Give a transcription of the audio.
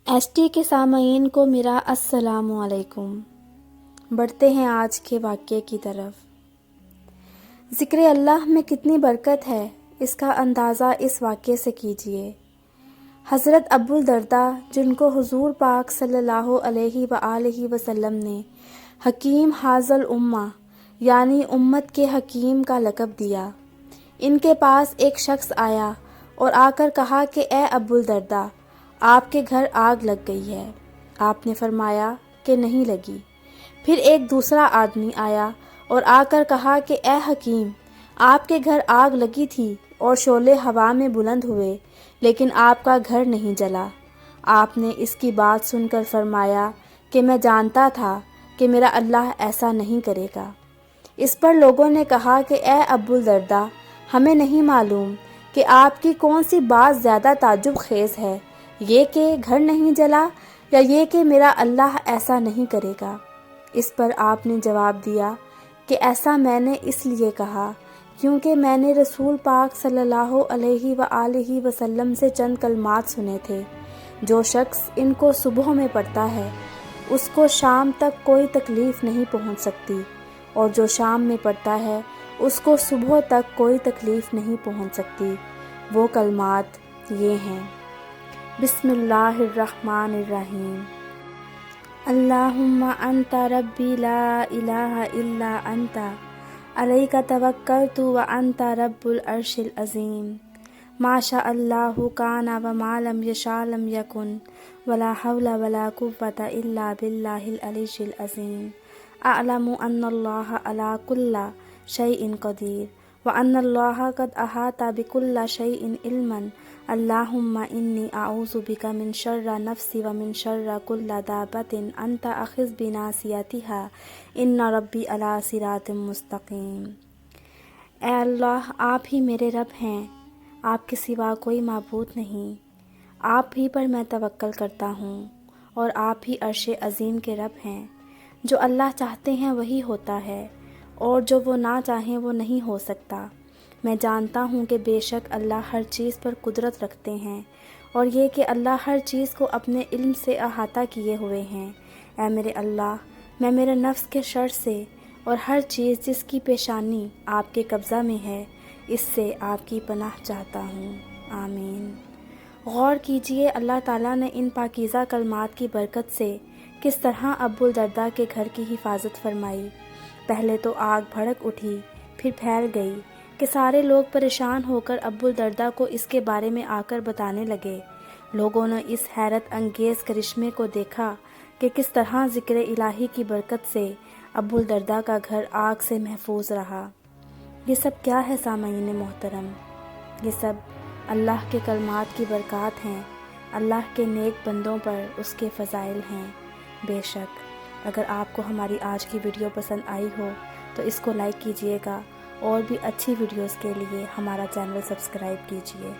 S T کے سامعین کو میرا السلام علیکم۔ بڑھتے ہیں آج کے واقعے کی طرف۔ ذکر اللہ میں کتنی برکت ہے، اس کا اندازہ اس واقعے سے کیجیے۔ حضرت ابو الدرداء، جن کو حضور پاک صلی اللہ علیہ وآلہ وسلم نے حکیم حاذ الامہ یعنی امت کے حکیم کا لقب دیا، ان کے پاس ایک شخص آیا اور آ کر کہا کہ اے ابو الدرداء، آپ کے گھر آگ لگ گئی ہے۔ آپ نے فرمایا کہ نہیں لگی۔ پھر ایک دوسرا آدمی آیا اور آ کر کہا کہ اے حکیم، آپ کے گھر آگ لگی تھی اور شعلے ہوا میں بلند ہوئے، لیکن آپ کا گھر نہیں جلا۔ آپ نے اس کی بات سن کر فرمایا کہ میں جانتا تھا کہ میرا اللہ ایسا نہیں کرے گا۔ اس پر لوگوں نے کہا کہ اے ابو الدرداء، ہمیں نہیں معلوم کہ آپ کی کون سی بات زیادہ تعجب خیز ہے، یہ کہ گھر نہیں جلا یا یہ کہ میرا اللہ ایسا نہیں کرے گا۔ اس پر آپ نے جواب دیا کہ ایسا میں نے اس لیے کہا کیونکہ میں نے رسول پاک صلی اللہ علیہ وآلہ وسلم سے چند کلمات سنے تھے، جو شخص ان کو صبح میں پڑھتا ہے اس کو شام تک کوئی تکلیف نہیں پہنچ سکتی، اور جو شام میں پڑھتا ہے اس کو صبح تک کوئی تکلیف نہیں پہنچ سکتی۔ وہ کلمات یہ ہیں: بسم اللہ الرحمن الرحیم، اللہم انت ربی لا الہ الا انت علیک توکلت وانت رب العرش العظیم، ما شاء اللہ کان وما لم یشاء لم یکن ولا حول ولا قوة الا باللہ العلی العظیم، اعلم ان اللہ علی کل شیء قدیر وان اللہ قد احاط بکل شیء علما، اللہم انی اعوذ بک من شر نفسی ومن شر کل دابۃ انت آخذ بناصیتها ان ربی علی صراط مستقیم۔ اے اللہ، آپ ہی میرے رب ہیں، آپ کے سوا کوئی معبود نہیں، آپ ہی پر میں توکل کرتا ہوں، اور آپ ہی عرش عظیم کے رب ہیں۔ جو اللہ چاہتے ہیں وہی ہوتا ہے، اور جو وہ نہ چاہیں وہ نہیں ہو سکتا۔ میں جانتا ہوں کہ بے شک اللہ ہر چیز پر قدرت رکھتے ہیں، اور یہ کہ اللہ ہر چیز کو اپنے علم سے احاطہ کیے ہوئے ہیں۔ اے میرے اللہ، میں میرے نفس کے شر سے اور ہر چیز جس کی پیشانی آپ کے قبضہ میں ہے، اس سے آپ کی پناہ چاہتا ہوں، آمین۔ غور کیجئے اللہ تعالیٰ نے ان پاکیزہ کلمات کی برکت سے کس طرح ابو الدرداء کے گھر کی حفاظت فرمائی۔ پہلے تو آگ بھڑک اٹھی، پھر پھیل گئی کہ سارے لوگ پریشان ہو کر ابو الدرداء کو اس کے بارے میں آ کر بتانے لگے۔ لوگوں نے اس حیرت انگیز کرشمے کو دیکھا کہ کس طرح ذکر الہی کی برکت سے ابو الدرداء کا گھر آگ سے محفوظ رہا۔ یہ سب کیا ہے سامعین محترم؟ یہ سب اللہ کے کلمات کی برکات ہیں، اللہ کے نیک بندوں پر اس کے فضائل ہیں۔ بے شک اگر آپ کو ہماری آج کی ویڈیو پسند آئی ہو تو اس کو لائک کیجئے گا، اور بھی اچھی ویڈیوز کے لیے ہمارا چینل سبسکرائب کیجئے۔